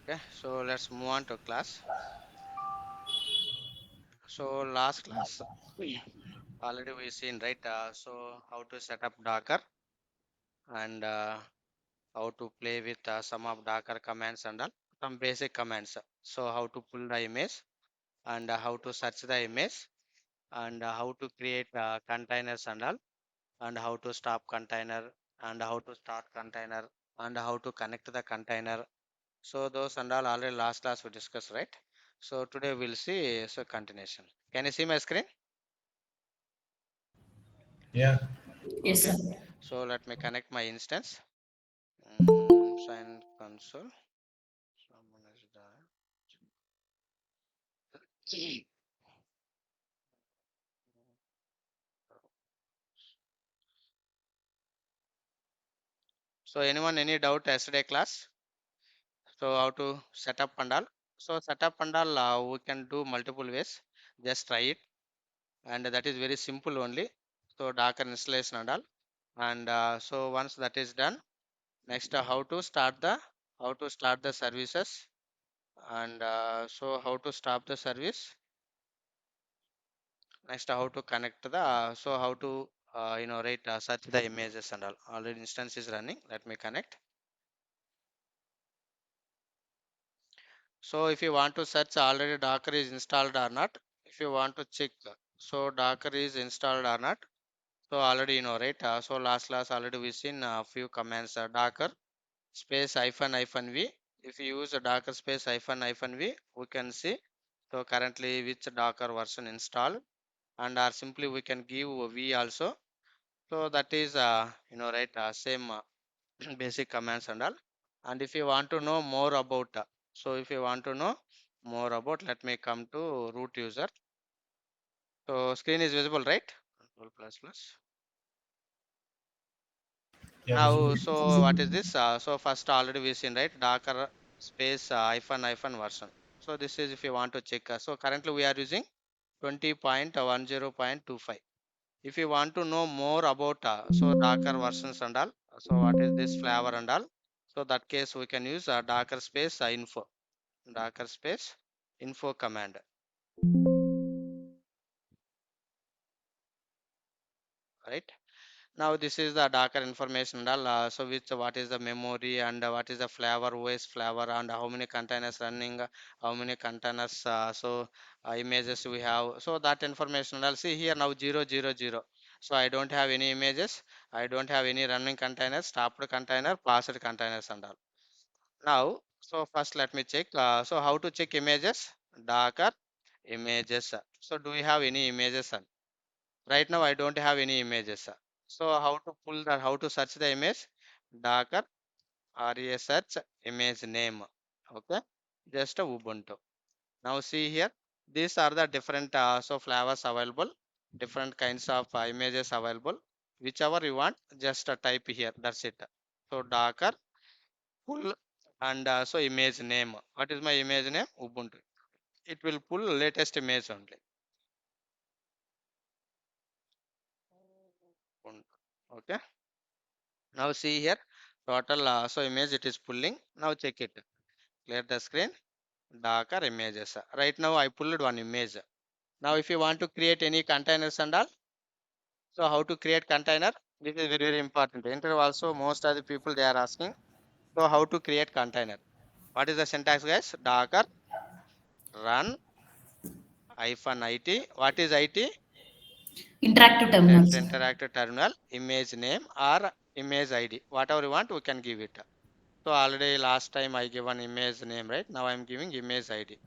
Okay, so let's move on to class. So last class already we seen, right? So how to set up Docker and how to play with some of Docker commands and all, some basic commands. So how to pull the image and how to search the image and how to create containers and all, and how to stop container and how to start container and how to connect the container. So those and all already last class we discussed, right? So today we'll see so continuation. Can you see my screen? Yeah. Yes, Okay. sir. So let me connect my instance. Sign console. Someone has died. So anyone any doubt yesterday class? So how to set up and all? So setup and all we can do multiple ways. Just try it, and that is very simple only. So Docker installation and all. And so once that is done, next how to start the services, and so how to stop the service. Next how to connect the so how to right search the images and all. Already instance is running. Let me connect. So if you want to search already Docker is installed or not, if you want to check so Docker is installed or not, so already right. So last class already we seen a few commands, Docker space hyphen v. If you use a Docker space hyphen v, we can see so currently which Docker version installed, and or simply we can give v also. So that is right same basic commands and all. And if you want to know more about so if you want to know more about, let me come to root user. So screen is visible, right? Control plus plus. Yeah, Now visible. so what is this? So first already we seen, right, Docker space hyphen version. So this is if you want to check. So currently we are using 20.10.25. If you want to know more about so Docker versions and all, so what is this flavor and all, so that case we can use Docker space info command, right? Now this is the Docker information and all, so which what is the memory and what is the flavor, OS flavor, and how many containers running, how many containers, so images we have. So that information and all. See here now 000. So I don't have any images, I don't have any running containers, stopped container, passed containers and all. Now, so first let me check. So how to check images? Docker images. So do we have any images? Right now I don't have any images. So how to pull the how to search the image? Docker RA search image name. Okay, just a Ubuntu. Now see here, these are the different so flavors available, different kinds of images available. Whichever you want, just type here. That's it. So Docker pull and so image name. What is my image name? Ubuntu. It will pull latest image only. Ubuntu. Okay. Now see here, total so image it is pulling. Now check it. Clear the screen. Docker images. Right now I pulled one image. Now if you want to create any containers and all, so how to create container? This is very very important. Interview also most of the people they are asking. So how to create container? What is the syntax, guys? Docker run hyphen it. What is it? Interactive terminals. Interactive terminal, image name or image ID. Whatever you want, we can give it. So already last time I give an image name, right? Now I'm giving image ID.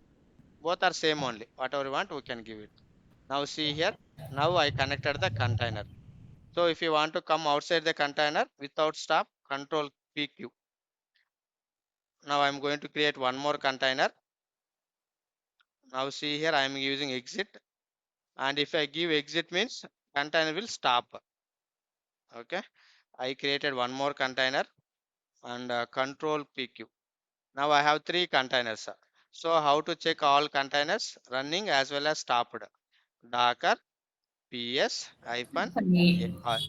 Both are same only. Whatever you want, we can give it. Now see here. Now I connected the container. So if you want to come outside the container without stop, control PQ. Now I'm going to create one more container. Now see here I am using exit, and if I give exit means container will stop. Okay. I created one more container and control PQ. Now I have three containers. So how to check all containers running as well as stopped? Docker ps hyphen Funny. AR.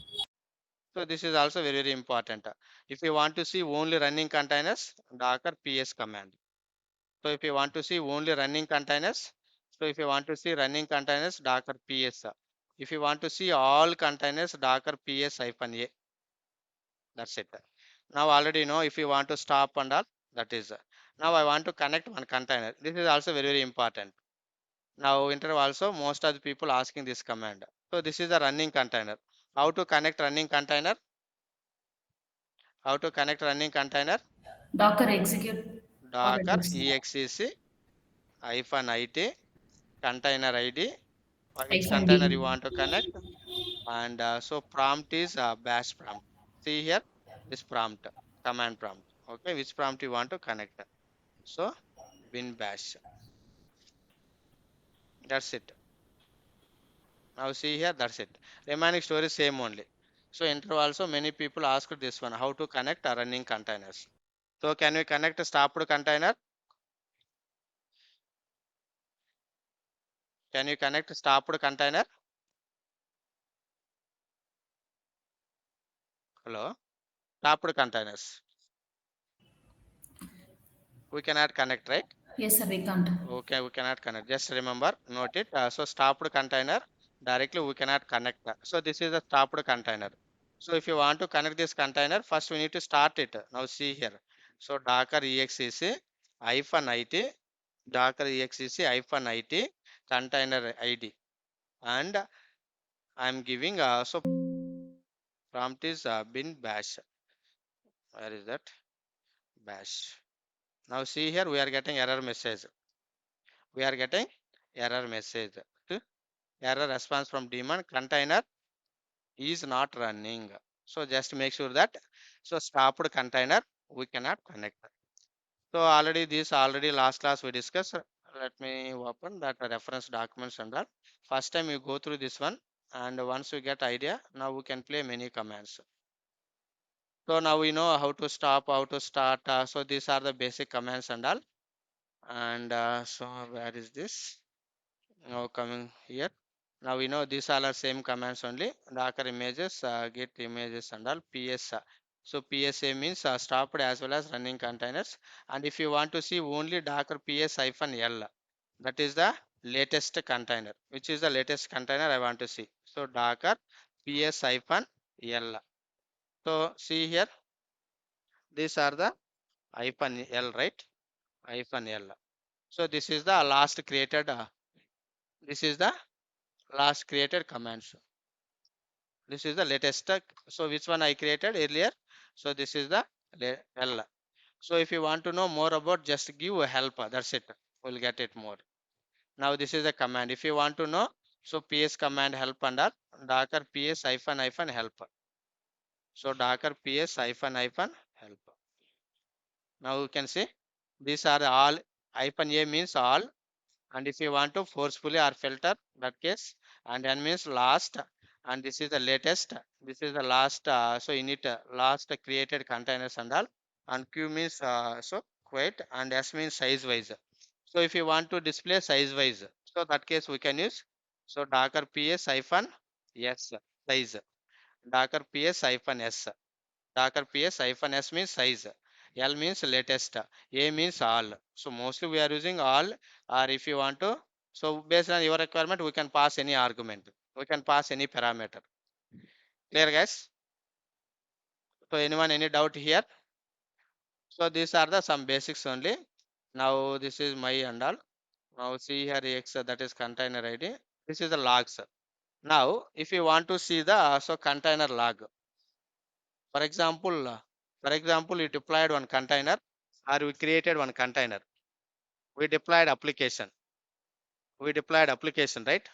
So this is also very, very important. If you want to see only running containers, Docker ps command. So if you want to see only running containers, so if you want to see running containers, Docker PS. If you want to see all containers, Docker PS hyphen A. That's it. Now already know if you want to stop and all, that is. Now I want to connect one container. This is also very, very important. Now interview also most of the people asking this command. So this is a running container. How to connect running container? How to connect running container? Docker execute or Docker reduce. exec hyphen it container ID for which Hyphen container you D. want to connect, and so prompt is bash prompt. See here this prompt, command prompt. Okay, which prompt you want to connect? So bin bash. That's it. Now see here, that's it. Remaining story same only. So enter also many people ask this one, how to connect a running containers. So can we connect a stopped container? Can you connect stopped container? Hello, stopped containers. We cannot connect, right? Yes, sir, we can't. Okay, we cannot connect. Just remember, note it. So stopped container directly we cannot connect. So this is a stopped container. So if you want to connect this container, first we need to start it. Now see here. So Docker exec hyphen it, Docker exec hyphen it container ID, and I am giving so prompt is bin bash. Where is that? Bash. Now see here we are getting error message. We are getting error message. Error response from daemon container is not running. So just make sure that so stopped container we cannot connect. So already this already last class we discussed. Let me open that reference documents and all. First time you go through this one, and once you get idea, now we can play many commands. So now we know how to stop, how to start. So these are the basic commands and all. And so where is this? Now coming here. Now we know these all are same commands only. Docker images, get images and all PS. So PSA means stopped as well as running containers. And if you want to see only Docker PS hyphen L, that is the latest container. Which is the latest container I want to see? So Docker PS hyphen L. So see here, these are the hyphen L, right? Hyphen L. So this is the last created. This is the last created commands. This is the latest. So which one I created earlier? So this is the L. So if you want to know more about, just give a help. That's it. We'll get it more. Now this is the command. If you want to know, so ps command help under docker ps hyphen hyphen help. So docker ps hyphen hyphen help. Now you can see these are all. Hyphen a means all, and if you want to forcefully or filter that case, and n means last, and this is the latest, this is the last, so init last created containers and all, and q means so quite, and s means size wise. So if you want to display size wise, so that case we can use so docker ps hyphen s size, docker ps hyphen s, docker ps hyphen s means size, l means latest, a means all. So mostly we are using all, or if you want to, so based on your requirement we can pass any argument, we can pass any parameter. Clear guys? So anyone any doubt here? So these are the some basics only. Now this is my and all. Now see here x, that is container id. This is the logs. Now if you want to see the so container log, for example, you deployed one container, or we created one container, we deployed application, right?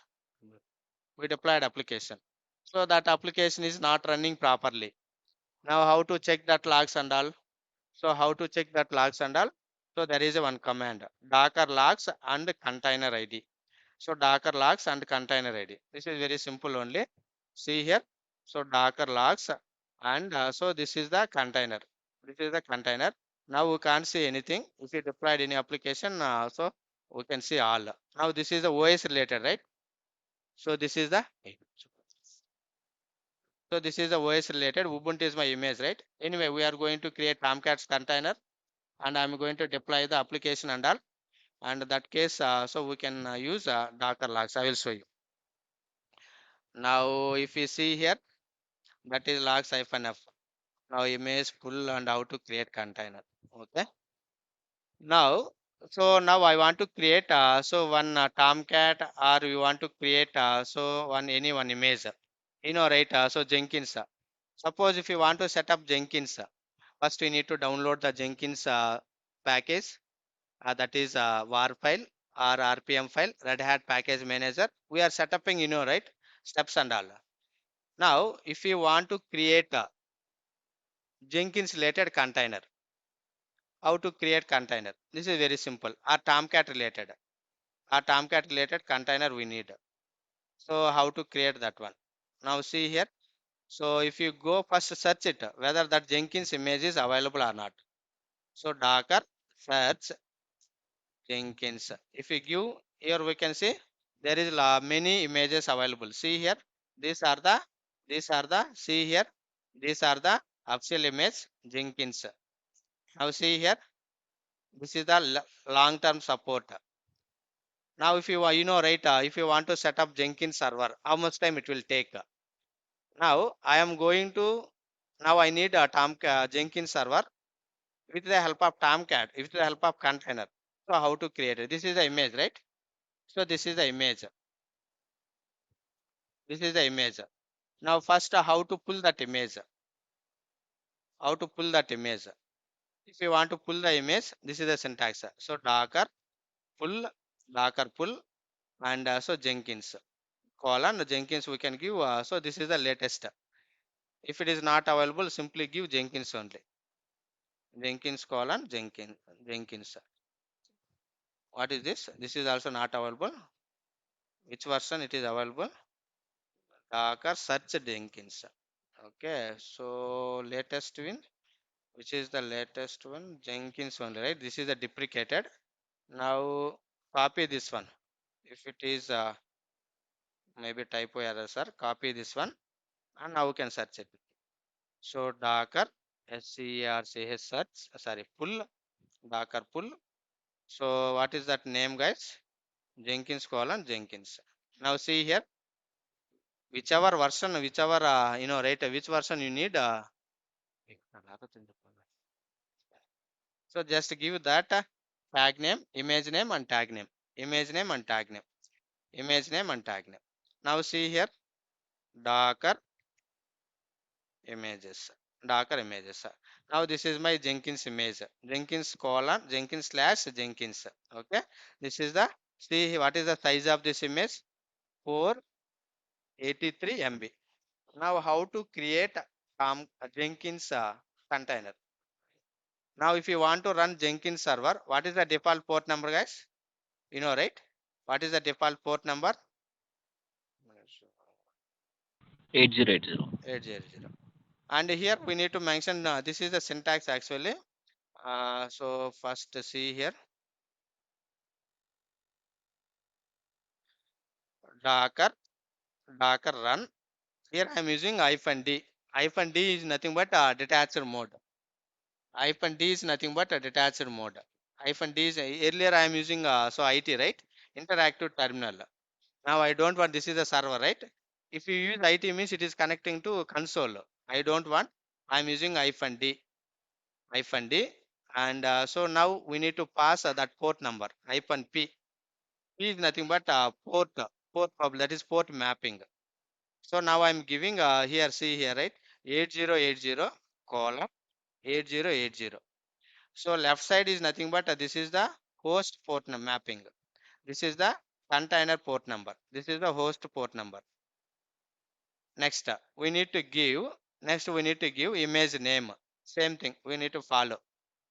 We deployed application, so that application is not running properly. Now how to check that logs and all? So how to check that logs and all? So there is a one command, docker logs and container id. So docker logs and container id, this is very simple only. See here, so docker logs, and so this is the container, this is the container. Now we can't see anything. If you deployed any application, so we can see all. Now this is the OS related, right? So this is the, so this is the OS related. Ubuntu is my image, right? Anyway, we are going to create Tomcats container, and I'm going to deploy the application and all. and that case, so we can use Docker logs. I will show you. Now, if you see here, that is logs -f. Now, image pull and how to create container. Okay. Now, so now I want to create so one Tomcat, or we want to create so one image. Right? So Jenkins. Suppose if you want to set up Jenkins, first we need to download the Jenkins package. That is war file or RPM file, Red Hat Package Manager. We are setting, right? Steps and all. Now, if you want to create a Jenkins related container, how to create container? This is very simple. Or Tomcat related. A Tomcat related container we need. So how to create that one? Now see here. So if you go first search it whether that Jenkins image is available or not. So Docker search Jenkins. If you give here we can see there is many images available. See here. These are the see here. These are the official image Jenkins. Now see here. This is the long term support. Now if you right, if you want to set up Jenkins server, how much time it will take? Now I am going to, now I need a Jenkins server with the help of Tomcat, with the help of container. So how to create it? This is the image, right? So this is the image. This is the image. Now first how to pull that image? How to pull that image? If you want to pull the image, this is the syntax. So pull, Docker pull, and so Jenkins colon Jenkins we can give. So this is the latest. If it is not available, simply give Jenkins only. Jenkins colon Jenkins. What is this? This is also not available. Which version it is available? Docker search Jenkins. Okay, so latest one, which is the latest one? Jenkins only, right? This is the deprecated. Now copy this one. If it is maybe typo error, sir, copy this one, and now we can search it. So Docker SCRCH search, sorry, pull, Docker pull. So what is that name, guys? Jenkins colon Jenkins. Now see here, whichever version, whichever right, which version you need. So just give that tag name, image name, and tag name, image name and tag name, image name and tag name. Now see here, Docker images, Docker images. Now this is my Jenkins image, Jenkins colon Jenkins slash Jenkins. Okay, this is the, see what is the size of this image? 483 MB. Now how to create Jenkins container? Now if you want to run Jenkins server, what is the default port number, guys? Right? What is the default port number? 8080. 800. And here we need to mention this is the syntax actually. So first see here, Docker, Docker run. Here I am using -d. -d is nothing but detached mode. -d is nothing but a detached mode. -d is earlier I am using so IT, right? Interactive terminal. Now I don't want, this is the server, right? If you use IT means it is connecting to console. I don't want. I'm using -d, and so now we need to pass that port number -p. P is nothing but that is port mapping. So now I'm giving here, see here, right? 8080 colon 8080. So left side is nothing but this is the host port mapping. This is the container port number. This is the host port number. Next, we need to give image name. Same thing, we need to follow.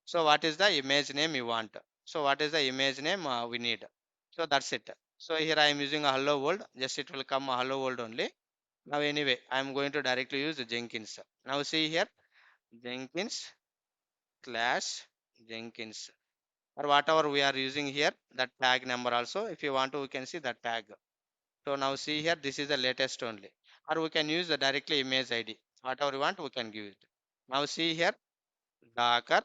So what is the image name you want? So what is the image name we need? So that's it. So here I am using a hello world. Just it will come a hello world only. Now anyway, I am going to directly use Jenkins. Now see here, Jenkins slash Jenkins, or whatever we are using here, that tag number also. If you want to, we can see that tag. So now see here, this is the latest only. Or we can use the directly image ID. Whatever you want, we can give it. Now see here, Docker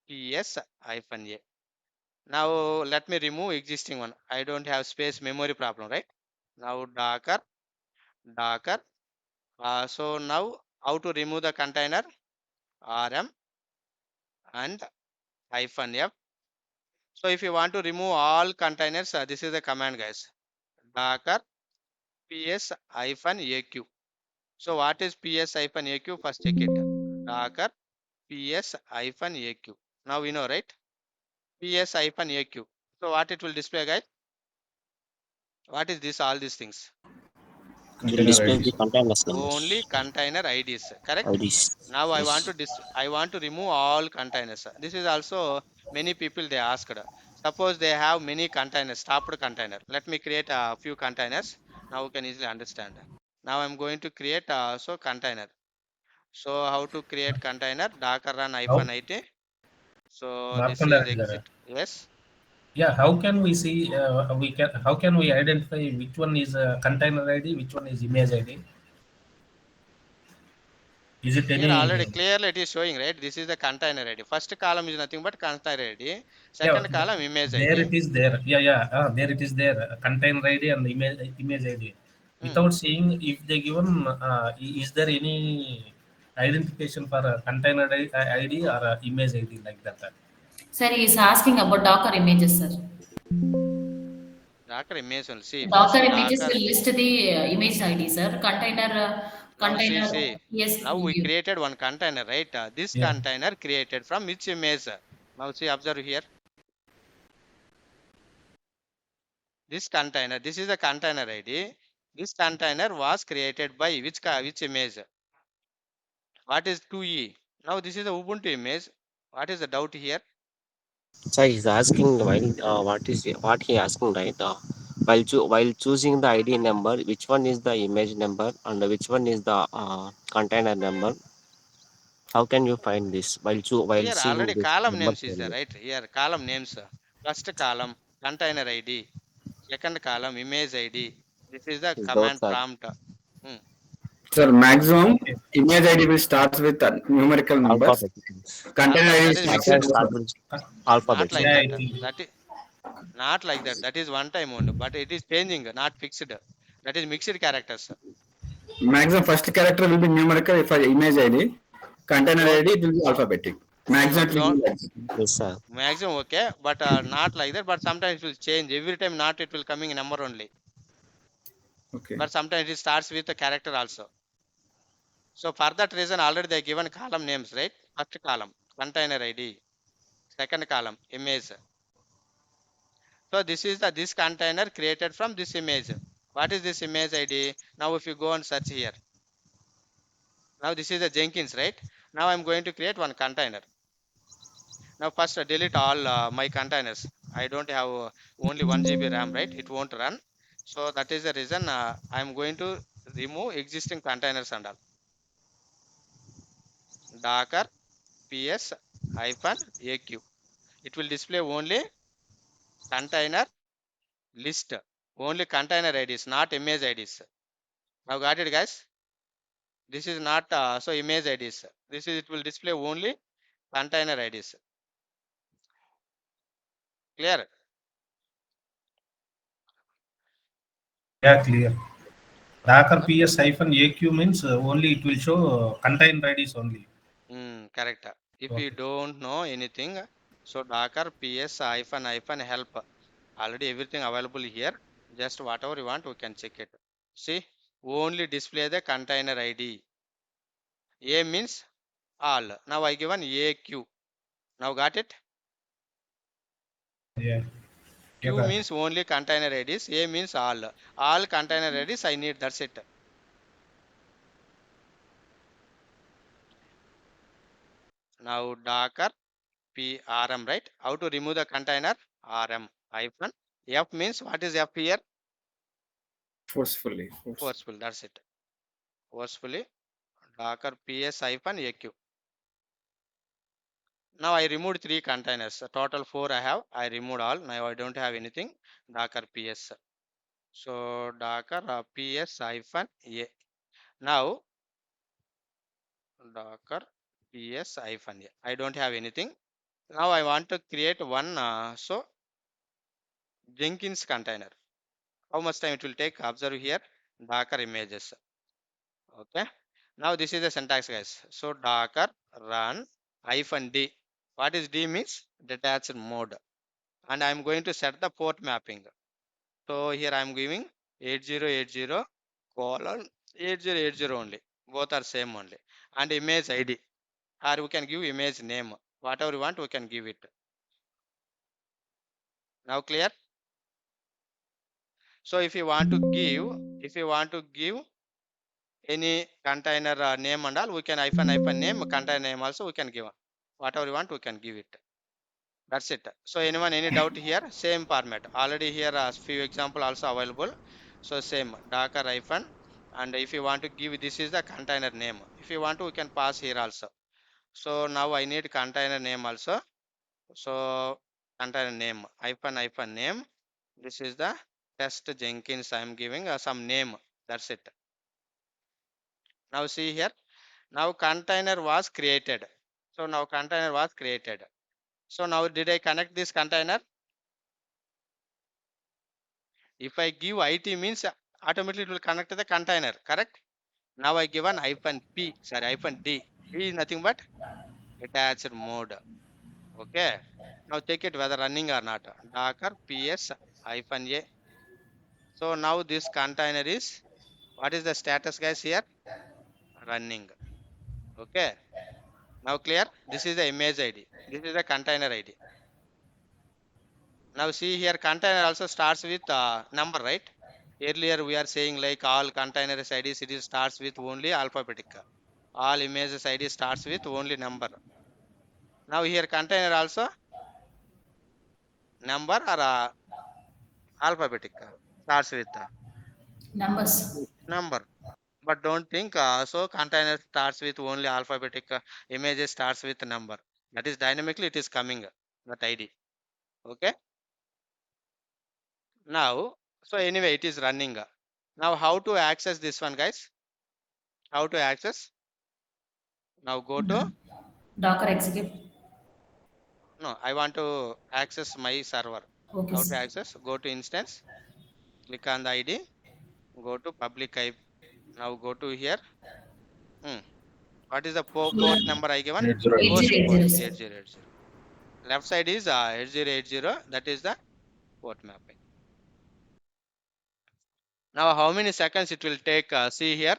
ps -a. Now let me remove existing one. I don't have space memory problem, right? Now Docker. So now how to remove the container? rm and -f. So if you want to remove all containers, this is the command, guys. Docker ps-aq. So what is ps-aq? First check it. Docker ps-aq. Now we know, right? ps-aq. So what it will display, guys? What is this? All these things. It will Container display the IDs. containers Only numbers, container IDs. Correct. IDs. Now Yes. I want to remove all containers. This is also many people they asked. Suppose they have many containers, stopped container. Let me create a few containers. Now you can easily understand. Now I'm going to create so container. So how to create container? Docker run How? -it. So this is Markandarajara. exit. Yes. Yeah, how can we see? How can we identify which one is a container ID, which one is image ID? Is it Here already any? clearly it is showing, right? This is the container ID. First column is nothing but container ID. Yeah, Second column image there ID. it is there. Yeah, yeah. There it is there. Container ID and image ID. Hmm. Without seeing if they given, is there any identification for a container ID or a image ID like that? Sir, he is asking about Docker images, sir. Docker image only. See, first Docker images Docker. will list the image ID, sir. Now see, Container, see. yes, Now we view. created one container, right? This Yeah. container created from which image? Now see, observe here. This container. This is the container ID. This container was created by which image? What is 2e? Now this is the Ubuntu image. What is the doubt here? So he's asking what he asking, right? While choosing the ID number, which one is the image number and which one is the container number? How can you find this while Here seeing already this column numbers names is there, only? right? Here column names. First column container ID. Second column image ID. This is the Those command are prompt. Hmm. Sir, maximum Okay. image ID will start with numerical numbers. alphabetics. Container ID That will is start mixed. with Container start number. with Uh, Not alphabets like yeah, only. I that. think. That is not like that. That is one time only. But it is changing, not fixed. That is mixed characters. Maximum first character will be numerical for image ID. Container Don't. ID it will be alphabetic. No, Maximum no. it will Don't. be like that. Yes, sir. Maximum okay, but not like that. But sometimes it will change. Every time not it will coming in number only. Okay. But sometimes it starts with a character also. So for that reason, already they given column names, right? First column container ID. Second column image. So this is this container created from this image. What is this image ID? Now if you go and search here. Now this is the Jenkins, right? Now I'm going to create one container. Now first delete all my containers. I don't have only 1 GB RAM, right? It won't run. So that is the reason I'm going to remove existing containers and all. Docker ps -aq. It will display only container list. Only container IDs, not image IDs. Now got it, guys? This is not so image IDs. This is it will display only container IDs. Clear? Yeah, clear. Docker Huh? PS hyphen AQ means only it will show container IDs only. Correct. If you Okay. don't know anything, so Docker ps help. Already everything available here. Just whatever you want, we can check it. See, only display the container ID. A means all. Now I given AQ. Now got it? Yeah. Yeah, Q got it. means only container IDs. A means all. All container IDs I need. That's it. Now Docker PRM, right? How to remove the container? RM hyphen. F means what is F here? Forcefully. Force. Forceful. That's it. Forcefully. Docker PS -aq. Now I removed 3 containers. Total 4 I have. I removed all. Now I don't have anything. Docker PS. So Docker PS -a. Now Docker PS -a. I don't have anything. Now I want to create one Jenkins container. How much time it will take? Observe here, Docker images. Okay. Now this is the syntax, guys. So Docker run -d. What is D means? Detached mode. And I'm going to set the port mapping. So here I'm giving 8080 colon 8080 only. Both are same only. And image ID. Or we can give image name. Whatever you want, we can give it. Now clear? So if you want to give any container name and all, we can hyphen name, container name also we can give. Whatever you want, we can give it. That's it. So anyone, any doubt here? Same format. Already here few example also available. So same Docker hyphen. And if you want to give, this is the container name. If you want to, we can pass here also. So now I need container name also. So container name hyphen name. This is the test Jenkins. I am giving some name. That's it. Now see here. Now container was created. So now container was created. So now did I connect this container? If I give IT means automatically it will connect to the container, correct? Now I given hyphen D. D is nothing but attached mode. Okay. Now check it whether running or not. Docker ps hyphen A. So now this container is, what is the status, guys, here? Running. Okay. Now clear? This is the image ID. This is the container ID. Now see here, container also starts with number, right? Earlier we are saying like all containers IDs, it is starts with only alphabetic. All images ID starts with only number. Now here container also number or alphabetic starts with Numbers. number. But don't think so container starts with only alphabetic, images starts with number. That is dynamically it is coming, that ID. Okay. Now, so anyway, it is running. Now how to access this one, guys? How to access? Now go to, Docker execute. no, I want to access my server. Okay, How to sir. access? Go to instance, click on the ID, go to public IP. Now go to here. Hmm. What is the port number I given? 8080. Host port 8080, sir. 8080. Left side is 8080. That is the port mapping. Now how many seconds it will take? See here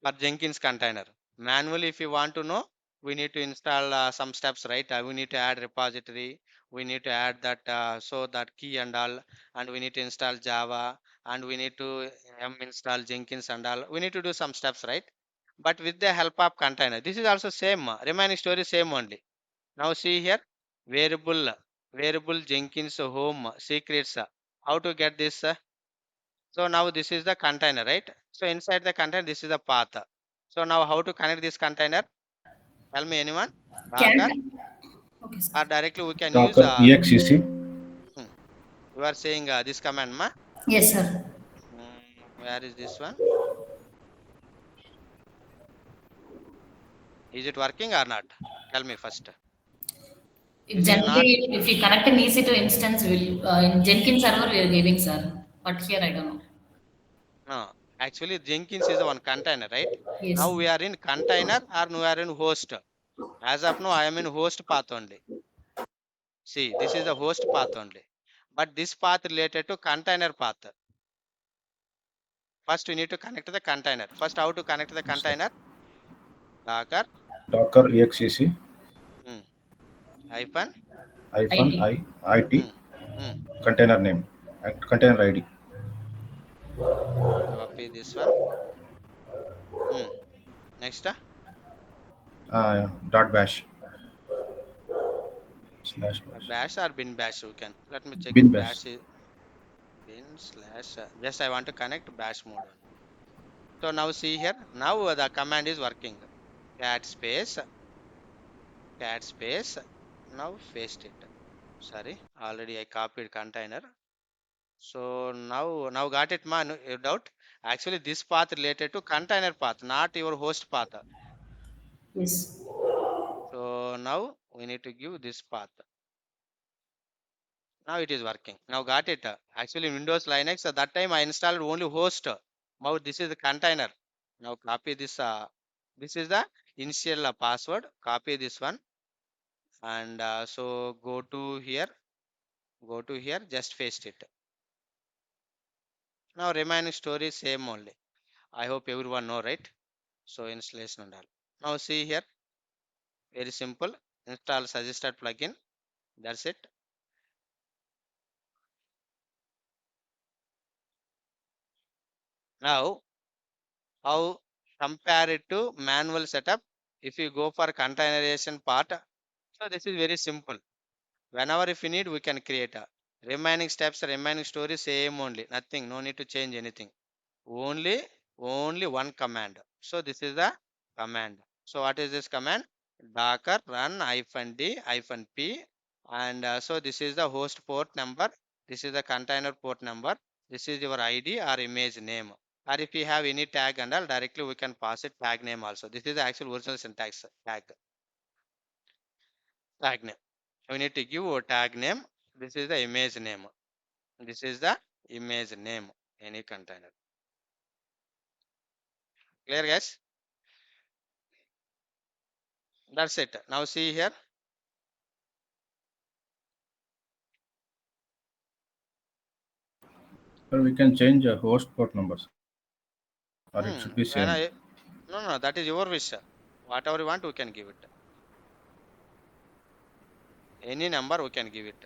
for Jenkins container. Manually, if you want to know, we need to install some steps, right? We need to add repository. We need to add that so that key and all, and we need to install Java, and we need to install Jenkins and all. We need to do some steps, right? But with the help of container, this is also same. Remaining story same only. Now see here, variable variable Jenkins home secrets. How to get this? So now this is the container, right? So inside the container, this is the path. So now how to connect this container? Tell me anyone? Docker, Can. Okay, sir. or directly we can use Docker exec. hmm, you are saying this command, ma? Yes, sir. Where is this one? Is it working or not? Tell me first. This is not, Generally, if you connect an EC2 instance, will in Jenkins server we are giving, sir. But here I don't know. no. Actually, Jenkins is the one container, right? Yes. Now we are in container or we are in host. As of now, I am in host path only. See, this is the host path only. But this path related to container path. First, we need to connect to the container. First, how to connect to the container? Docker Docker exec hmm, hyphen hyphen IT. it hmm, hmm. container name and container ID. Copy this one. Hmm. Next, Dot bash slash bash bash or bin bash. You can. Let me check bin it. bash. Bash is bin slash. Just I want to connect bash mode only. So now see here. Now the command is working. Cat space, cat space. Now paste it. Sorry, already I copied container. So now got it, man. No doubt. Actually, this path related to container path, not your host path. Yes. So So now we need to give this path. Now it is working. Now got it. Actually Windows Linux at that time I installed only host. Now this is the container. Now copy this. This is the initial password. Copy this one and so go to here. Go to here. Just paste it. Now remaining story same only. I hope everyone know, right? So installation and all. Now see here. Very simple. Install suggested plugin. That's it. Now how compare it to manual setup if you go for containerization part. So this is very simple. Whenever if you need we can create a remaining steps, remaining story same only, nothing, no need to change anything, only one command. So this is the command. So what is this command? Docker run -d -p and so this is the host port number, this is the container port number, this is your id or image name, or if you have any tag and all directly we can pass it tag name also. This is the actual original syntax. Tag name we need to give a tag name. This is the image name, this is the image name, any container. Clear guys? That's it. Now see here. Or we can change host port numbers, or it should be When same. I no, that is your wish. Whatever you want, we can give it. Any number we can give it.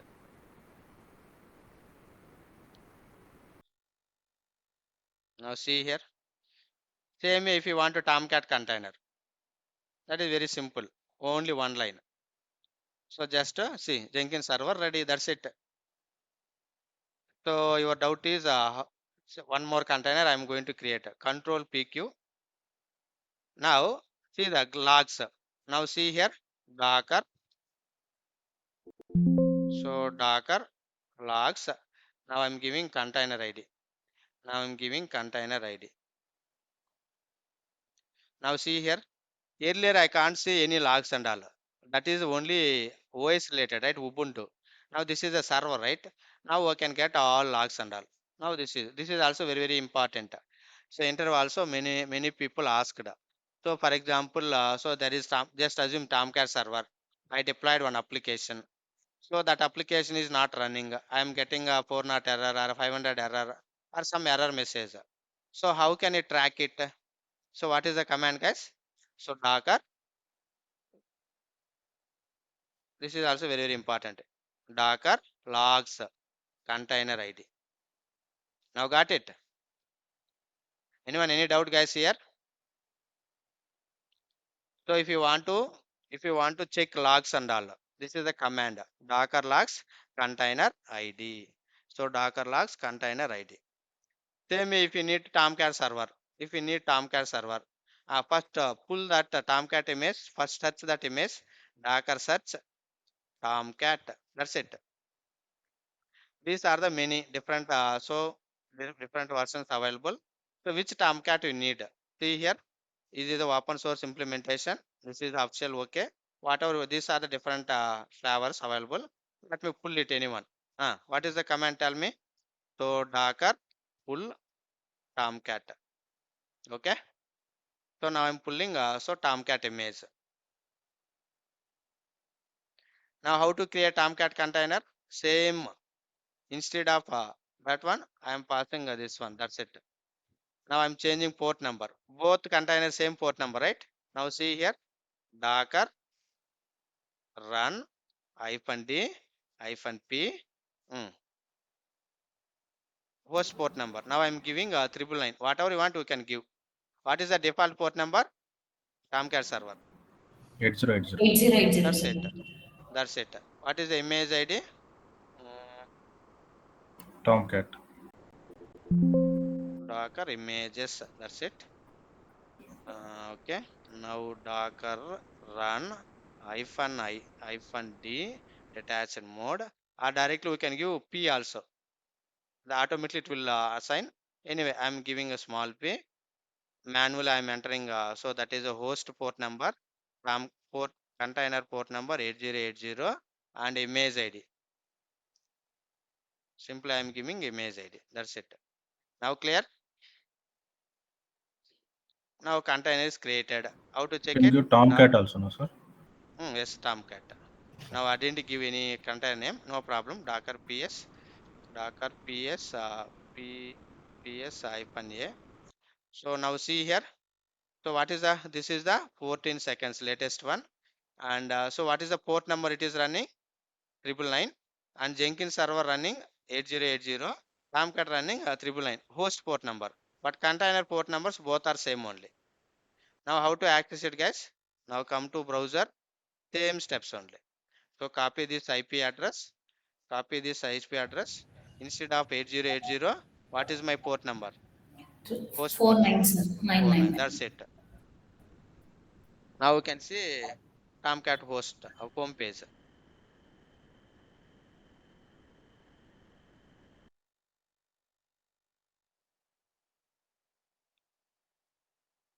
Now see here. Same if you want a Tomcat container. That is very simple. Only one line. So just see Jenkins server ready. That's it. So your doubt is so one more container I am going to create. Control PQ. Now see the logs. Now see here Docker. So Docker logs. Now I'm giving container ID. Now I'm giving container ID. Now see here. Earlier I can't see any logs and all. That is only OS related, right? Ubuntu. Now this is a server, right? Now I can get all logs and all. Now this is also very important. So interview also many people asked. So for example, so there is just assume Tomcat server. I deployed one application. So that application is not running. I am getting a 4 error or a 500 error or some error message. So how can I track it? So what is the command, guys? So Docker. This is also very important. Docker logs container ID. Now got it? Anyone any doubt, guys, here? So if you want to check logs and all, this is the command Docker logs container ID. So Docker logs container ID. Same if you need Tomcat server. If you need Tomcat server, first pull that Tomcat image. First search that image. Docker search Tomcat. That's it. These are the many different different versions available. So which Tomcat you need? See here. This is the open source implementation. This is official. Okay. Whatever these are the different flavors available. Let me pull it anyone. What is the command? Tell me. So Docker pull Tomcat. Okay. So now I'm pulling so Tomcat image. Now how to create Tomcat container? Same. Instead of that one, I am passing this one. That's it. Now I'm changing port number. Both containers same port number, right? Now see here. Docker run -d -p host port number. Now I'm giving 999. Whatever you want, we can give. What is the default port number? Tomcat server. 8080. 8080, That's sir. it. That's it. What is the image ID? Tomcat. Docker images. That's it. Okay. Now Docker run -d detached mode. Or directly we can give p also. The automatically it will assign. Anyway, I'm giving a small p. Manually I'm entering. So that is a host port number. Port container port number 8080 and image ID. Simply I am giving image ID. That's it. Now clear? Now container is created. How to check Can you it? give Tomcat also, no, sir? Yes, Tomcat. Now I didn't give any container name. No problem. Docker ps ps hyphen a. So now see here. So what is this is the 14 seconds latest one. And so what is the port number it is running? 999. And Jenkins server running 8080. Tomcat running 999. Host port number. But container port numbers both are same only. Now how to access it, guys? Now come to browser. Same steps only. So copy this IP address. Copy this IP address. Instead of 8080, what is my port number? Host port 49, number. sir. 49. 999. That's it. Now we can see Tomcat host home page.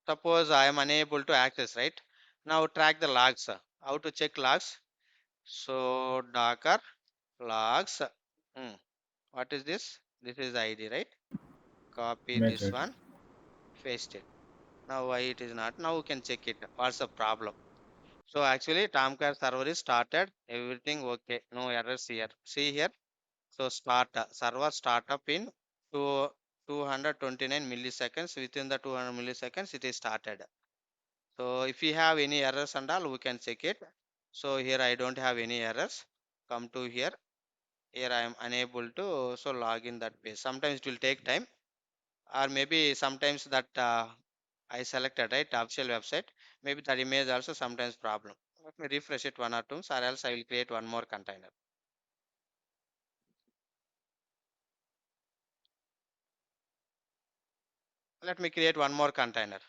Suppose I am unable to access, right? Now track the logs. How to check logs? So Docker logs. Hmm. What is this? This is the ID, right? Copy Image this ID. one, paste it. Now why it is not? Now we can check it. What's the problem? So actually Tomcat server is started. Everything okay. No errors here. See here. So start server startup in two, 229 milliseconds. Within the 200 milliseconds, it is started. So if you have any errors and all, we can check it. So here I don't have any errors. Come to here. Here I am unable to so log in that page. Sometimes it will take time, or maybe sometimes that I selected right official website. Maybe that image also sometimes problem. Let me refresh it one or two, or else I will create one more container. Let me create one more container.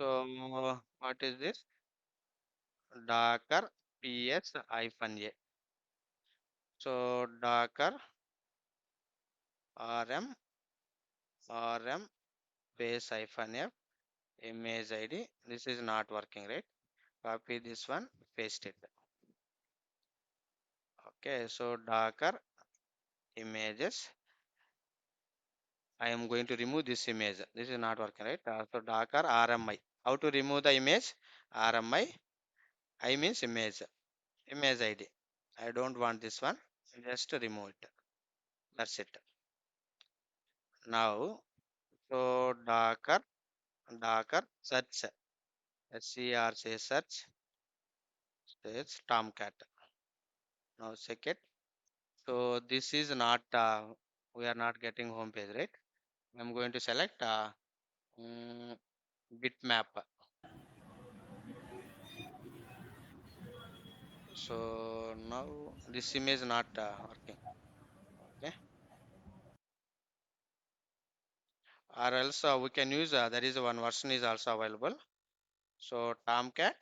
So what is this? Docker ps hyphen a. So Docker rm base hyphen f image id. This is not working, right? Copy this one, paste it. Okay, so Docker images. I am going to remove this image. This is not working, right? So Docker RMI. How to remove the image? RMI. I means image. Image ID. I don't want this one. Just remove it. That's it. Now, so Docker search. SCRC search. It's Tomcat. Now check it. So this is not. We are not getting home page, right? I'm going to select mm, bitmap. So now this image not working. Okay, or else we can use there is one version is also available. So Tomcat,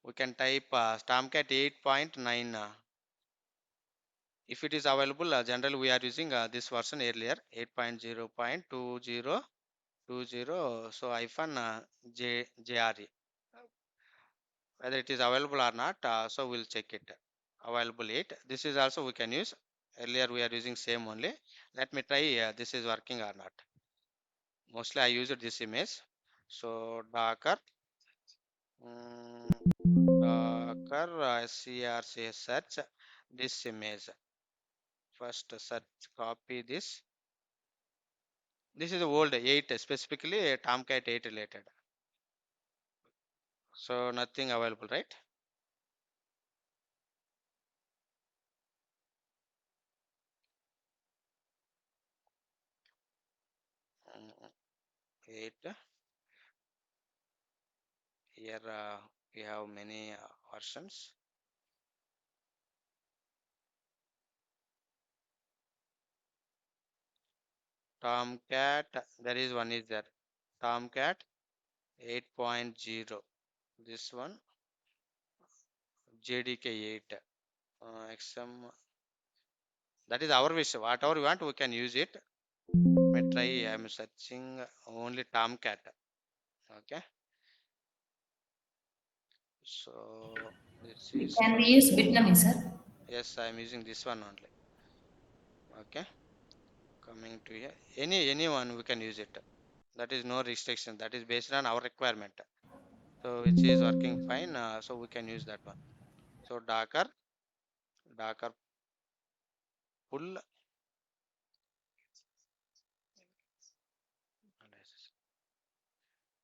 we can type Tomcat 8.9. If it is available, generally we are using this version earlier 8.0.2020. So hyphen JRE. Whether it is available or not, so we'll check it. Available 8. This is also we can use. Earlier we are using same only. Let me try this is working or not. Mostly I used this image. So Docker, mm, Docker SCRC search this image. First search copy this. This is the old 8 specifically Tomcat 8 related. So nothing available, right? Mm, 8 here we have many versions. Tomcat, there is one is there. Tomcat 8.0. This one JDK 8. XM. That is our wish. Whatever we want, we can use it. May try. I'm searching only Tomcat. Okay. So this is Can we use Bitnami, sir? yes, I am using this one only. Okay, coming to here, anyone we can use it. That is no restriction. That is based on our requirement. So which is working fine. So we can use that one. So Docker pull.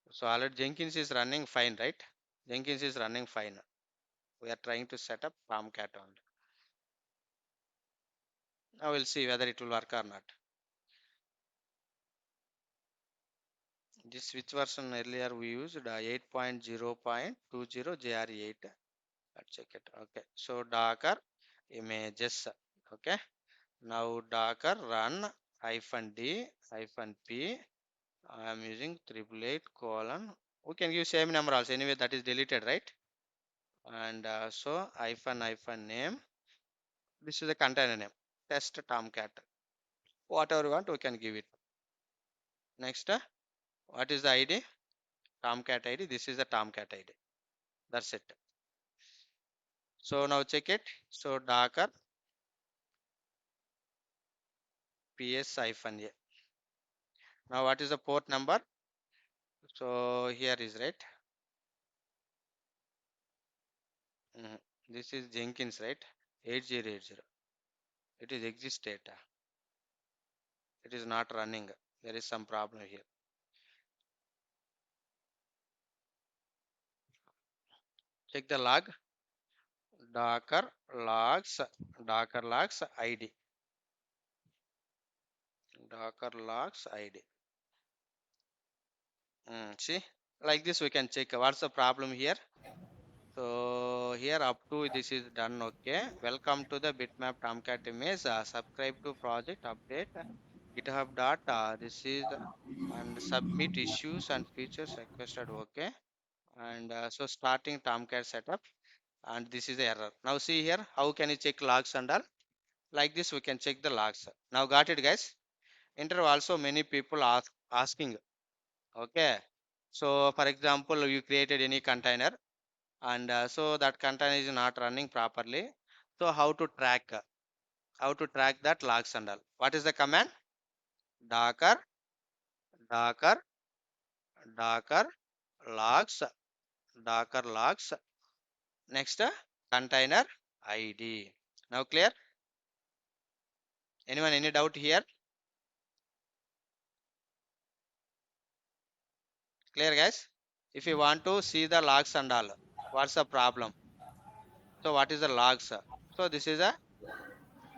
So already Jenkins is running fine, right? Jenkins is running fine. We are trying to set up Tomcat only. Now we'll see whether it will work or not. This which version earlier we used 8.0.20 JRE8. Let's check it. Okay. So Docker images. Okay. Now Docker run -d -p. I am using 888:. We can use same number also. Anyway, that is deleted, right? And so hyphen name. This is a container name. Test Tomcat. Whatever you want, we can give it. Next, what is the ID? Tomcat ID. This is the Tomcat ID. That's it. So now check it. So Docker ps-a. Now what is the port number? So here is right. This is Jenkins, right? 8080. It is exist data. It is not running. There is some problem here. Check the log. Docker logs. Docker logs ID. Docker logs ID. See, like this we can check what's the problem here. So here up to this is done. Okay. Welcome to the bitmap Tomcat image. Subscribe to project update. GitHub dot. This is and submit issues and features requested. Okay. And so starting Tomcat setup. And this is the error. Now see here. How can you check logs and all? Like this we can check the logs. Now got it, guys. Interview also many people asking. Okay. So for example, you created any container and so that container is not running properly. So how to track that logs and all? What is the command? Docker docker docker logs docker logs. Next, container ID. Now clear? Anyone any doubt here? Clear, guys? If you want to see the logs and all, what's the problem? So what is the logs? So this is a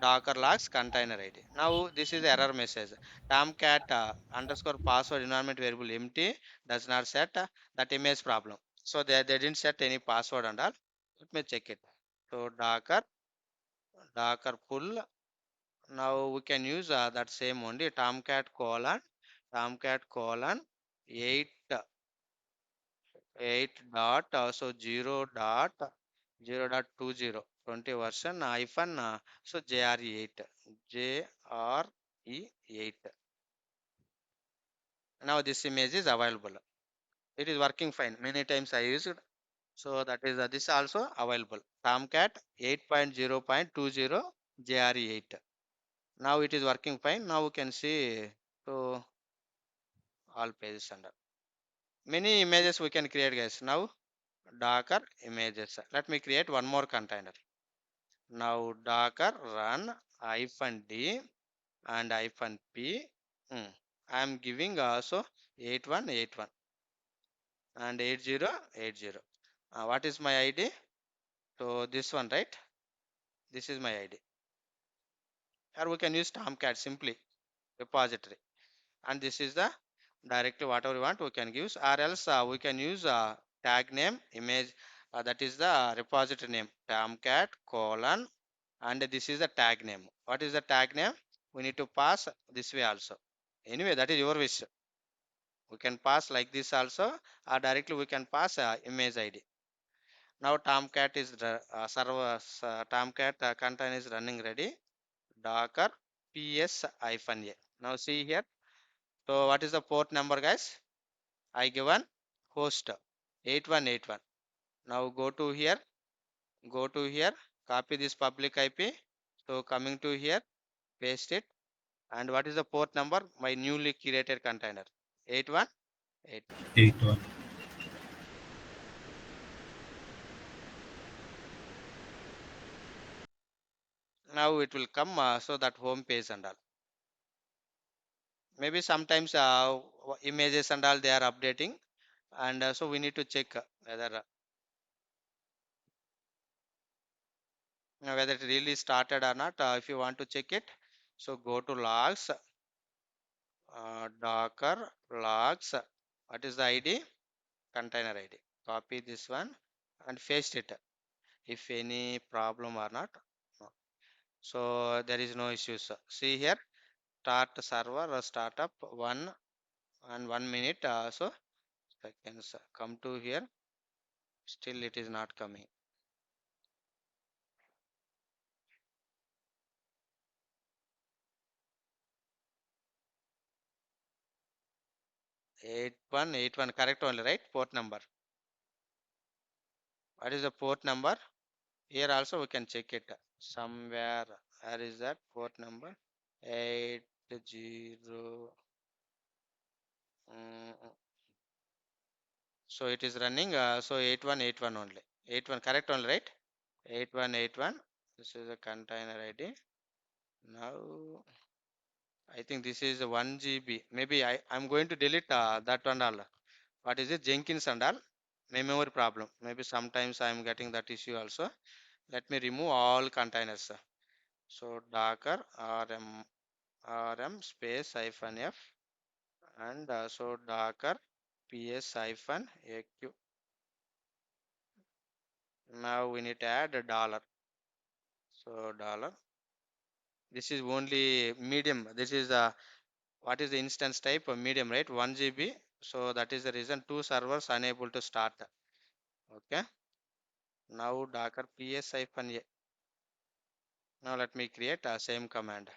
Docker logs container ID. Now this is the error message. Tomcat underscore password environment variable empty does not set that image problem. So they didn't set any password and all. Let me check it. So Docker pull. Now we can use that same only Tomcat colon 8 dot so 0.0.20 version hyphen so JRE8 JRE8. Now this image is available. It is working fine. Many times I used. So that is this also available. Tomcat 8.0.20 JRE8. Now it is working fine. Now we can see so all pages under. Many images we can create, guys. Now Docker images. Let me create one more container. Now Docker run -d and -p. I am giving also 8181 and 8080. What is my ID? So this one, right? This is my ID. Or we can use Tomcat simply repository. And this is the directly whatever we want we can use, or else we can use tag name image. That is the repository name Tomcat colon and this is the tag name. What is the tag name? We need to pass this way also. Anyway, that is your wish. We can pass like this also, or directly we can pass image ID. Now Tomcat is server Tomcat container is running ready. Docker ps-a. Now see here. So what is the port number, guys? I given host 8181. Now go to here, copy this public IP. So coming to here, paste it. And what is the port number? My newly created container, 8181. 81. Now it will come, so that home page and all. Maybe sometimes images and all they are updating, and so we need to check whether it really started or not. If you want to check it, so go to logs, Docker logs. What is the ID? Container ID. Copy this one and paste it. If any problem or not. No. So there is no issues. See here, start server startup 1 minute. So seconds. Come to here. Still it is not coming. 8181 correct only, right? Port number. What is the port number? Here also we can check it somewhere. Where is that port number? 80. So it is running. So 8181 only. 81 correct only, right? 8181. This is a container ID. Now I think this is 1 GB. Maybe I'm going to delete that one all. What is it? Jenkins and all. Memory problem. Maybe sometimes I'm getting that issue also. Let me remove all containers. So Docker rm space -f, and so Docker ps -aq. Now we need to add a dollar. So dollar. This is only medium. This is what is the instance type? Medium, right? 1 GB. So that is the reason two servers unable to start. Okay. Now Docker ps-a. Now let me create a same command.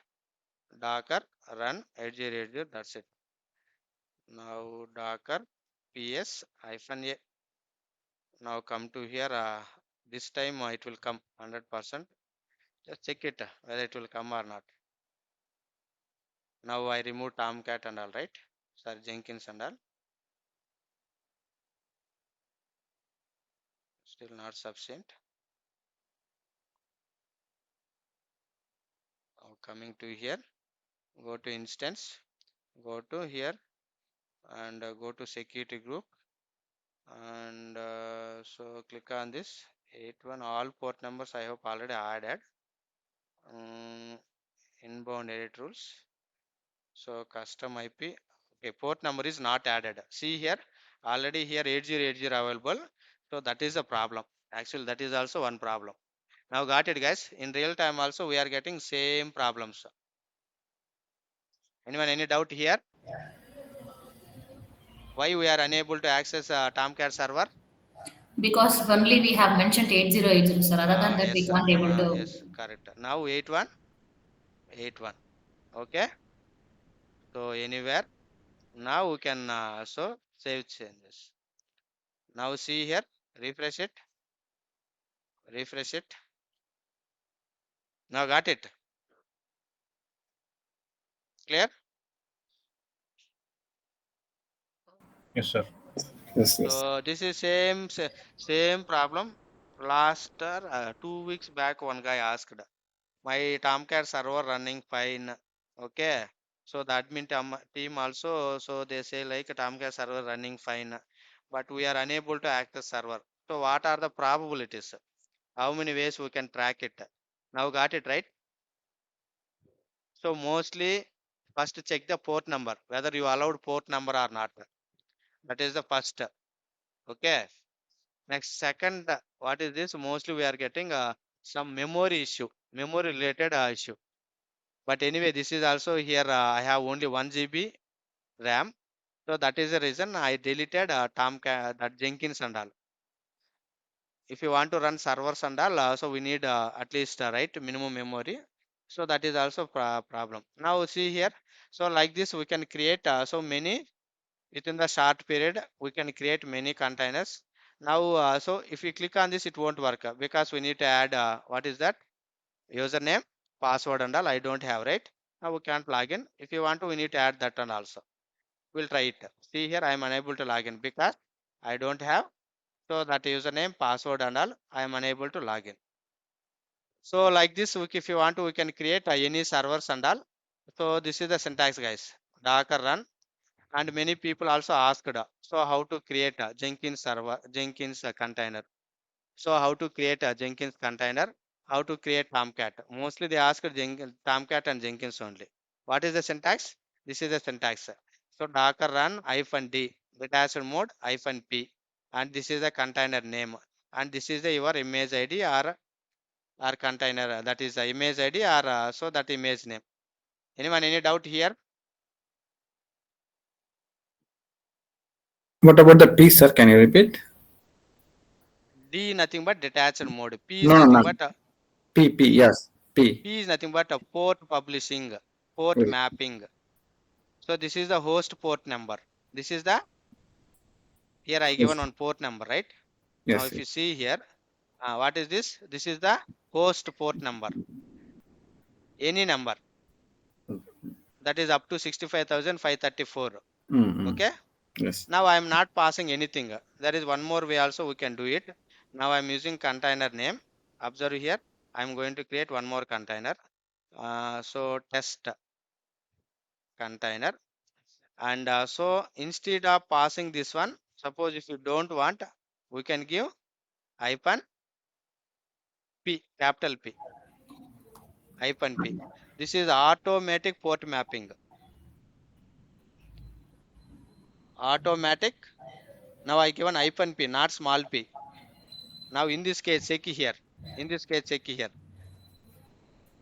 Docker run 8080. That's it. Now Docker ps-a. Now come to here. This time it will come 100%. Just check it whether it will come or not. Now I remove Tomcat and all, right? Sorry, Jenkins and all. Still not sufficient. Now coming to here, go to instance, go to here, and go to security group, and so click on this 81. All port numbers I hope already added. Inbound edit rules. So custom IP. Okay, port number is not added. See here, already here 8080 available. So that is a problem. Actually, that is also one problem. Now got it, guys. In real time also we are getting same problems. Anyone any doubt here? Why we are unable to access Tomcat server? Because only we have mentioned 8080, sir. Other than that, we Yes, can't able to. yes, correct. Now 8181. Okay. So anywhere. Now we can so save changes. Now see here, refresh it, refresh it. Now got it. Clear? Yes, sir. Yes, yes. So this is same problem. Last 2 weeks back, one guy asked, my Tomcat server running fine. Okay. So the admin team also, so they say like Tomcat server running fine, but we are unable to access server. So what are the probabilities? How many ways we can track it? Now got it, right? So mostly first check the port number, whether you allowed port number or not. That is the first. Okay. Next, second, what is this? Mostly we are getting some memory issue, memory related issue. But anyway, this is also here. I have only 1 GB RAM. So that is the reason I deleted Tomcat, that Jenkins and all. If you want to run servers and all, so we need at least right minimum memory. So that is also problem. Now see here. So like this, we can create so many within the short period. We can create many containers. Now, so if you click on this, it won't work because we need to add what is that username, password, and all. I don't have, right? Now we can't log in. If you want to, we need to add that one also. We'll try it. See here, I am unable to log in because I don't have. So that username, password, and all, I am unable to log in. So like this, if you want to, we can create any servers and all. So this is the syntax, guys. Docker run, and many people also asked. So how to create a Jenkins server, Jenkins container. So how to create a Jenkins container? How to create Tomcat? Mostly they ask Tomcat and Jenkins only. What is the syntax? This is the syntax. So Docker run -d detached mode -p, and this is the container name, and this is the your image ID or container, that is the image ID or so that image name. Anyone any doubt here? What about the P, sir? Can you repeat? D nothing but detached mode. P is No, no, nothing no. but P, yes. P. P is nothing but a port publishing, port Yes. mapping. So this is the host port number. This is the here I Yes. given on port number, right? Now Yes. if you see here, what is this? This is the host port number. Any number that is up to 65,534. Mm-hmm. Okay. Yes. Now I am not passing anything. There is one more way also we can do it. Now I am using container name. Observe here. I am going to create one more container. So test container. And so instead of passing this one, suppose if you don't want, we can give hyphen P, capital P, hyphen P. This is automatic port mapping. Automatic. Now I given hyphen P, not small p. Now in this case, check here. In this case, check here.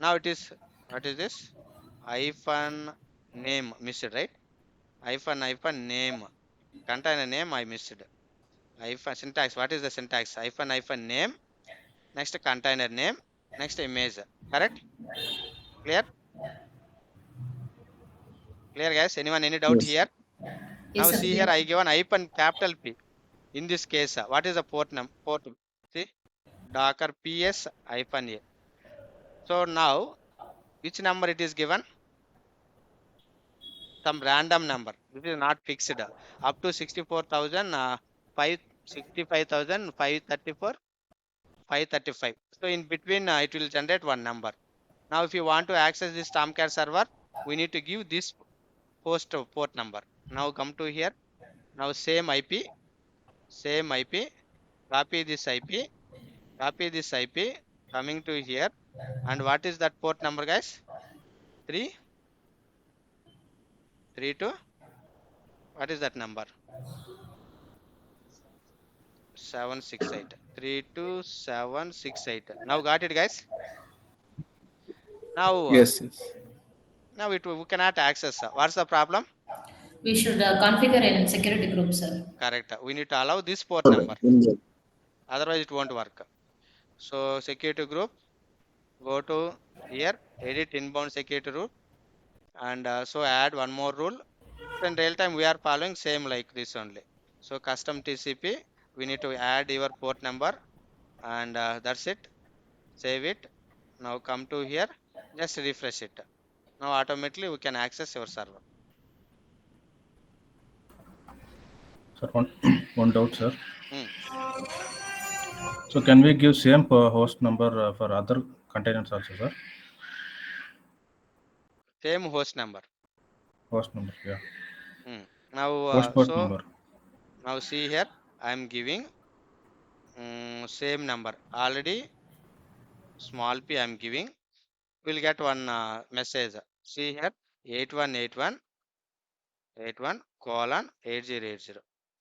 Now it is, what is this? Hyphen name missed, right? Hyphen name. Container name I missed. Hyphen syntax. What is the syntax? Hyphen name. Next container name. Next image. Correct? Clear? Clear, guys? Anyone any doubt Yes. here? Yes, Now sir. see here, Clear. I given hyphen capital P. In this case, what is the port number? Port. See, Docker PS hyphen A. So now, which number it is given? Some random number. This is not fixed. Up to 64,000, 65,534, 535. So in between, it will generate one number. Now, if you want to access this Tomcat server, we need to give this host port number. Now come to here. Now same IP, same IP. Copy this IP, copy this IP. Coming to here, and what is that port number, guys? 3, 3 2. What is that number? 768. 32768. Now got it, guys. Now, Yes. Yes. now we cannot access. What's the problem? We should configure in security group, sir. Correct. We need to allow this port Okay. number. Otherwise, it won't work. So security group. Go to here. Edit inbound security group, and so add one more rule. So in real time, we are following same like this only. So custom TCP. We need to add your port number, and that's it. Save it. Now come to here. Just refresh it. Now automatically we can access your server. Sir, one doubt, sir. Hmm. So can we give same host number for other containers also, sir? Same host number. Host number, yeah. Hmm. Now Host port number. now see here, I am giving same number already. Small p I am giving. We'll get one message. See here, 8181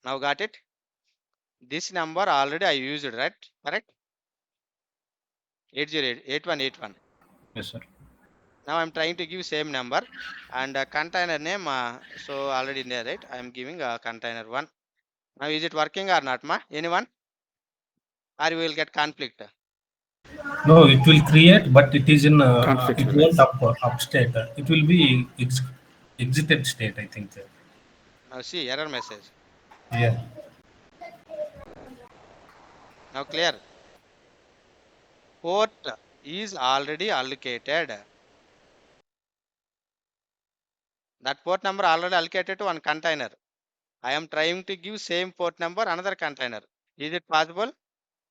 Now got it. This number already I used, right? Correct. 8181. Yes, sir. Now I'm trying to give same number, and container name. So already in there, right? I am giving a container one. Now is it working or not, ma? Anyone? Or we will get conflict. No, it will create, but it is in Conflict it will won't arise. up state. It will be exited state, I think. Now see error message. Yeah. Now clear? Port is already allocated. That port number already allocated to one container. I am trying to give same port number another container. Is it possible?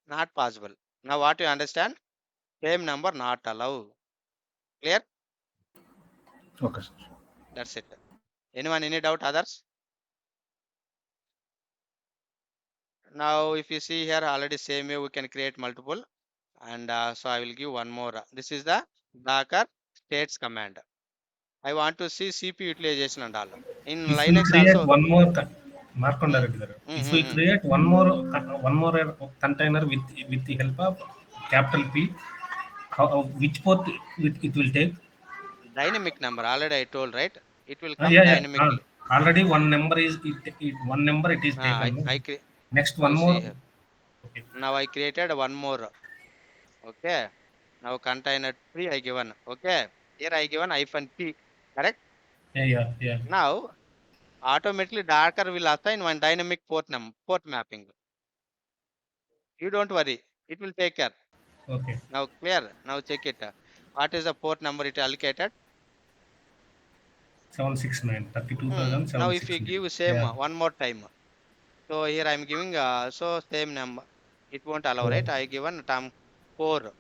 Not possible. Now what you understand? Same number not allowed. Clear? Okay, sir. That's it. Anyone any doubt others? Now if you see here already same way we can create multiple, and so I will give one more. This is the Docker states command. I want to see CPU utilization and all. In If we Linux create also. one more Markonda Mm, Reddy garu, mm, if we mm, mm. create one more container with the help of capital P, which port it will take? Dynamic number already I told, right? It will come Yeah, yeah. dynamically. Already one number is one number it is Ah, taken. No? Next now one see more. here. Okay. Now I created one more. Okay. Now container 3 I given. Okay. Here I given -p. Correct. Yeah, yeah, yeah. Now automatically Docker will assign one dynamic port mapping. You don't worry. It will take care. Okay. Now clear. Now check it. What is the port number it allocated? 769 Now if you 32,769. give same Yeah. one more time. So here I am giving so same number. It won't allow, Oh, right? I given term 4.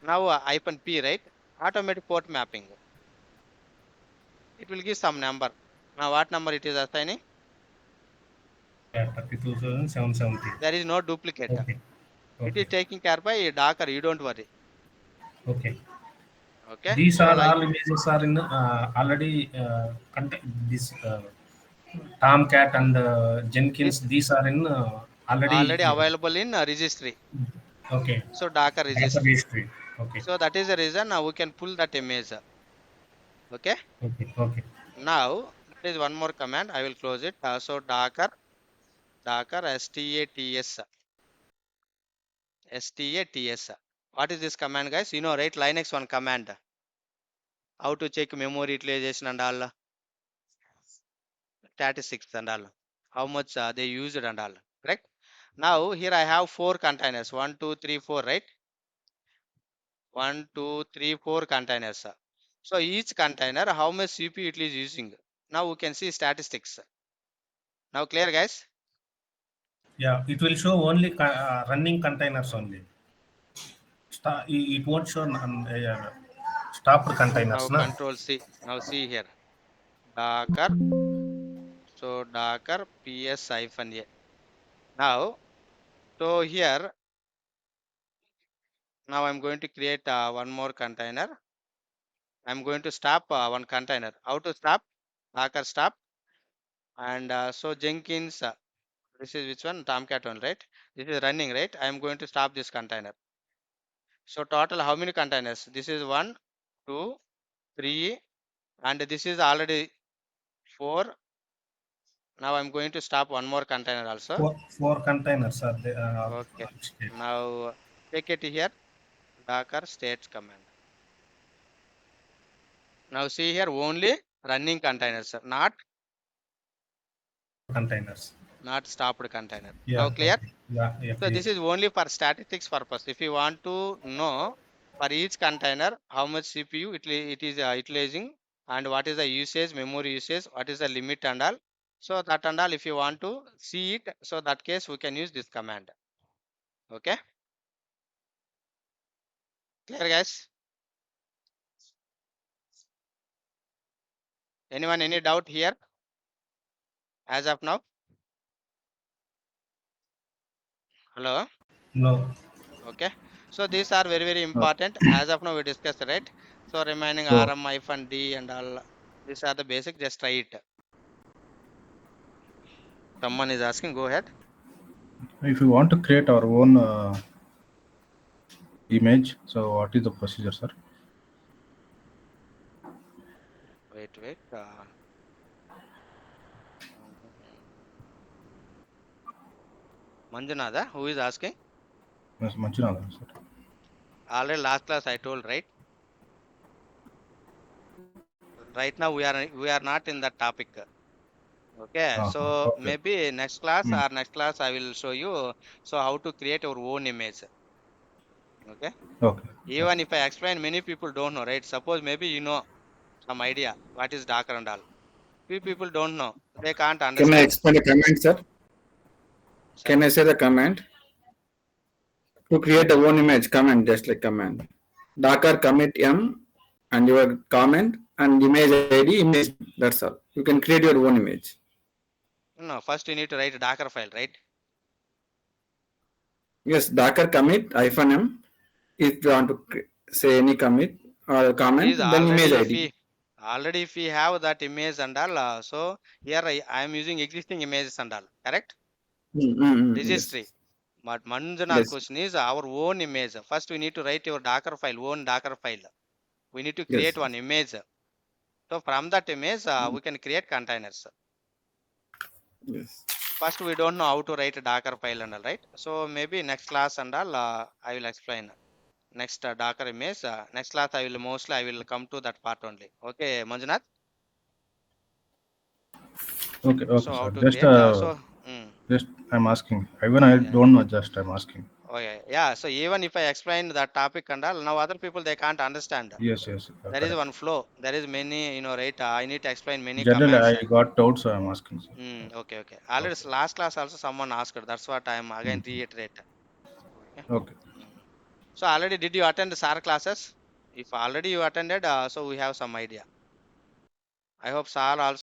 Now -p, right? Automatic port mapping. It will give some number. Now what number it is assigning? yeah. 32,770. There is no duplicate. Okay. It is Okay. taking care by Docker. You don't worry. Okay. Okay. These So are like all images are in already this Tomcat and this Jenkins. These are in already already available in registry. okay. So Docker Data registry. history. Okay. So that is the reason now we can pull that image. Okay. Okay. Okay. Now there is one more command. I will close it. So Docker stats. What is this command, guys? You know, right? Linux one command. How to check memory utilization and all, statistics and all. How much they used and all. Correct? Now here I have 4 containers. 1, 2, 3, 4. Right? 1, 2, 3, 4 containers. So each container, how much CPU it is using. Now we can see statistics. Now clear, guys? Yeah. It will show only running containers only. It won't show stopped Now containers. No? control C. Now see here. Docker. So Docker ps-a. Now, so here, now I'm going to create one more container. I'm going to stop one container. How to stop? Docker stop. And so Jenkins, this is which one? Tomcat one, right? This is running, right? I'm going to stop this container. So total, how many containers? This is 1, 2, 3, and this is already 4. Now I'm going to stop one more container also. Four containers are there. Okay. Now check it here. Docker states command. Now see here only running containers, Containers. not stopped container. Now Yeah. clear? Okay. Yeah. Yeah. So Clear. this is only for statistics purpose. If you want to know for each container how much CPU it is utilizing and what is the usage, memory usage, what is the limit and all. So that and all if you want to see it, so that case we can use this command. Okay, clear, guys? Anyone any doubt here as of now? Hello? No. Okay. So these are very, very Uh, important. As of now, we discussed, right? So remaining so RM, IF, and D and all. These are the basic. Just try it. Someone is asking. Go ahead. if you want to create our own image, so what is the procedure, sir? Wait. Manjunada, who is asking? Yes, Manchunathan, sir. Already last class I told, right? Right now we are not in that topic. Okay, so Okay. maybe next class Mm. or next class I will show you so how to create your own image. Okay, Okay. Okay. even if I explain, many people don't know, right? Suppose maybe you know some idea what is Docker and all. Few people don't know, they can't Can I understand. explain the command, sir? Can Sorry. I say the command? To create a own image, command, just like command. Docker commit m and your comment and image ID, image. That's all. You can create your own image. No, first you need to write a Docker file, right? Yes, Docker commit hyphen m. If you want to say any commit or comment, Is then image already if ID. we have that image and all, so here I am using existing images and all, correct? Yes. Registry. But Manjanath Yes. question is our own image. First, we need to write your Docker file, own Docker file. We need to create Yes. one image. So from that image, we can create containers. Yes. First, we don't know how to write a Docker file and all, right? So maybe next class and all, I will explain. Next Docker image. Next class, I will come to that part only. Okay, Manjunath. Okay. Okay, So how sir. to create? Just I'm asking. Even I Yeah. don't know. Just I'm asking. Okay. Yeah. So even if I explain that topic and all, now other people they can't understand. Yes. Yes. There is Correct. one flow. There is many, right? I need to explain many Generally, commands. I got doubts, so I'm asking, sir. Okay, okay. Already Okay. last class also someone asked. That's what I am again Mm. reiterate. Okay. Okay. Mm. So already did you attend the SAR classes? If already you attended, so we have some idea. I hope SAR also.